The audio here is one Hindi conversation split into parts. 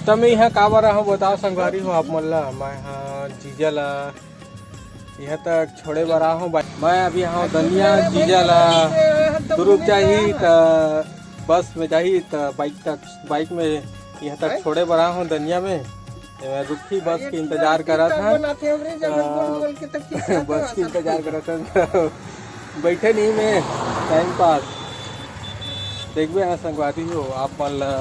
તમે यहाँ का बार हो बताओ संगवारी हो आप मल्ला मैं हाँ जीजा ला यहाँ तक छोड़े बार हूँ मैं अभी यहाँ दनिया जीजा ला दुरुक जाही तो बस में जाही तो बाइक में यहाँ तक छोड़े बार हूँ दनिया में मैं रुकी बस की इंतजार करा था बस की इंतजार करा था बैठे नहीं मैं टाइम पास देखबे हाँ संगवारी हो आप मल्ला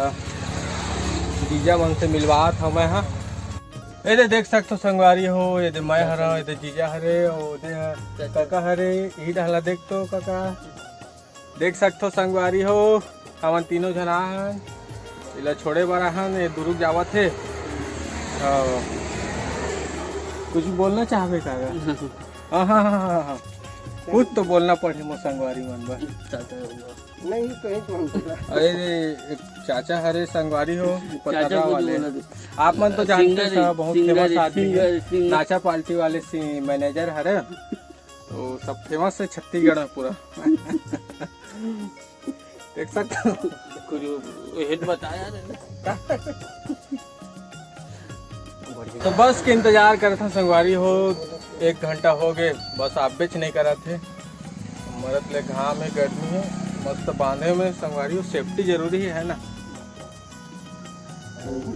जीजा मन से मिलवा था मैं हाँ ये देख सकते हो संगवारी हो ये दे मैं हरा ये दे जीजा हरे और दे काका हरे यही ढाला देख तो काका देख सकते हो संगवारी हो हमन तीनों जना हन इला छोड़े बारा हन ये दुरुक जावा थे कुछ बोलना चाहबे काका हाँ हाँ हाँ हाँ हाँ कुछ तो बोलना पड़े मो संगवारी मन बा नहीं कहीं अरे चाचा हरे संगवारी हो पतारा वाले आप मन तो जानते हैं बहुत फेमस आदमी है नाचा पार्टी वाले मैनेजर हरे तो सब फेमस है छत्तीसगढ़ में पूरा देख सकते हो कुछ हेड बताया तो बस के इंतजार कर था संगवारी हो 1 घंटा हो गए बस आप बेच नहीं करा थे मरत ले घाम है गर्मी है मस्त बांधे में संगवारी हो सेफ्टी जरूरी है ना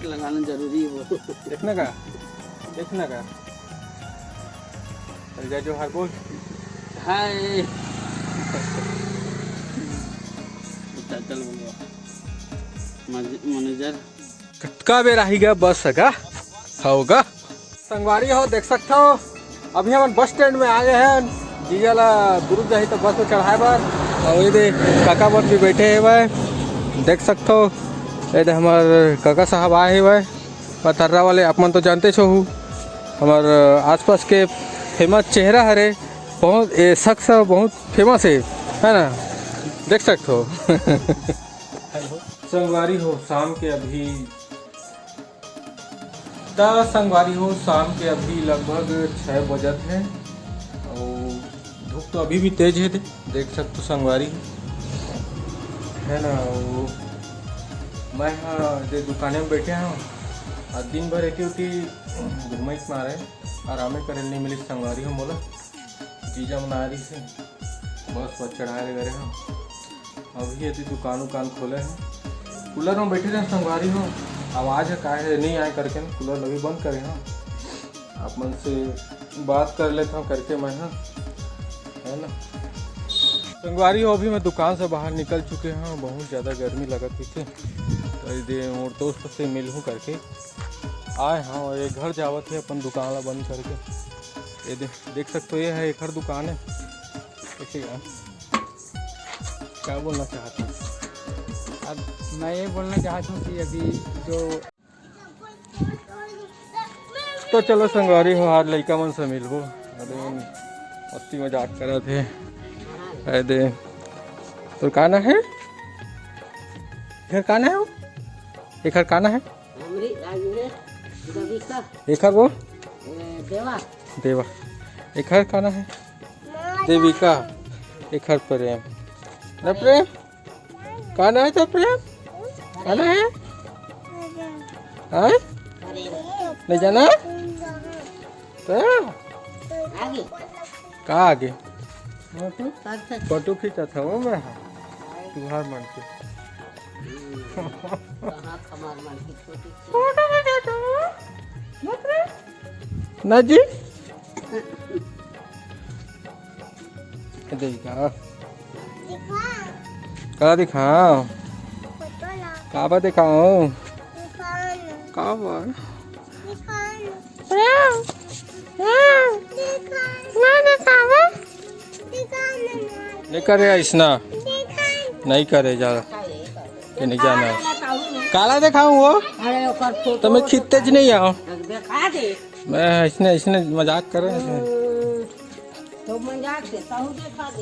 लगाना जरूरी है वो देखने का चल जा जो हर बोल हाय चल मैनेजर कटका बेर आही गया बस का होगा संगवारी हो देख सकते हो अभी हम बस स्टैंड में आ गए हैं जीजा ला दुरुक जाही तो बस में चढ़ाए बार और ये दे काका बर भी बैठे है भाई देख सकते हो ये दे हमारे काका साहब आए हैं भाई पथर्रा वाले आप मन तो जानते छो हमारे आसपास के फेमस चेहरा हरे बहुत ये शख्स बहुत फेमस है ना देख सकते हो संगवारी हो शाम के अभी संगवारी हो शाम के अभी लगभग 6 बजत है और धूप तो अभी भी तेज है देख सकते हो संगवारी है ना वो मैं हाँ दुकाने में बैठे हूँ और दिन भर एक घूमे मारे आराम करे नहीं मिली संगवारी हो बोला जीजा मना रही से बस पर चढ़ाए गए हम अभी यदि दुकान खोले हैं कूलर में बैठे रहे संगवारी हो आवाज़ है काहे नहीं आए करके ना कूलर अभी बंद करें हाँ आप मन से बात कर लेता हूँ करके मैं हाँ है ना संगवारी हो अभी मैं दुकान से बाहर निकल चुके हैं बहुत ज़्यादा गर्मी लगत थी तो ये और दोस्त से मिल हूँ करके आए हाँ और ये घर जावत है अपन दुकान ला बंद करके ये देख सकते हो ये है एक दुकान है देखिएगा क्या बोलना चाहता हूँ अब मैं ये बोलना चाहता हूँ कि अभी जो तो चलो संगवारी हो आज लड़का मन से मिलबो अरे मस्ती मजाक कर थे अरे तो काना है घर काना है वो एक काना है एक वो देवा एक काना है देविका एक प्रेम न प्रेम काना है तो प्रेम काना है हाँ नहीं जाना तो कहाँ आगे फोटो खींचा था वो मैं तुम्हार मन के फोटो खींचा था ना जी देखा कहाँ दिखाओ कहाँ दिखाओ कहाँ पर नहीं करे ऐसा नहीं करे जा कि नहीं जाना काला दिखाऊं वो तो मैं खींचते ज नहीं आओ मैं ऐसने मजाक कर रहे हैं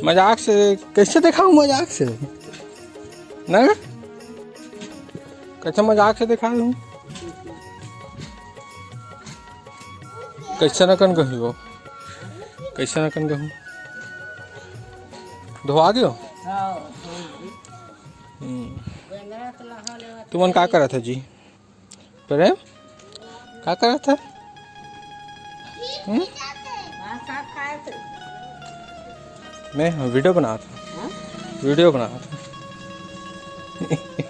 मजाक से कैसे दिखाऊं मजाक से ना कैसे मजाक से दिखा दूँ कैसे न कन कही वो कैसे न कन कहूँ धोआ गयो तुमन का करा था जी प्रेम क्या कर रहा था? मैं वीडियो बना रहा था। वीडियो बना रहा था।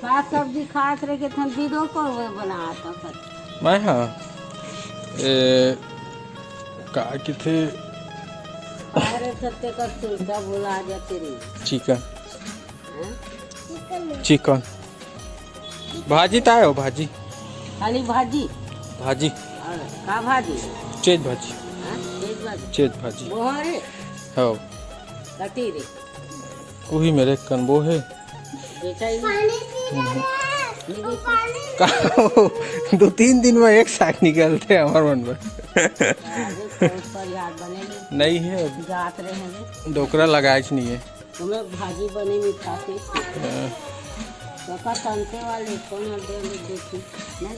साग सब्जी खात रहे के थन वीडियो को बनाता था। मैं हाँ का कि थे अरे सत्य का सुलता बोला आ जाते रे। चिकन चिकन भाजी ताए हो भाजी खाली भाजी भाजी और का भाजी चेज भाजी तेज भाजी चेज भाजी बोहरे हो कटी रे वही मेरे कनबो है बेटा ही दो तीन दिन में एक साग निकलते हैं हमारे मन में पर याद बनेगी नहीं है अभी जात रहे हैं डोकरा लगाए नहीं है तुम्हें भाजी बने मीठा से तो का तंते वाले कौन दे देखी नहीं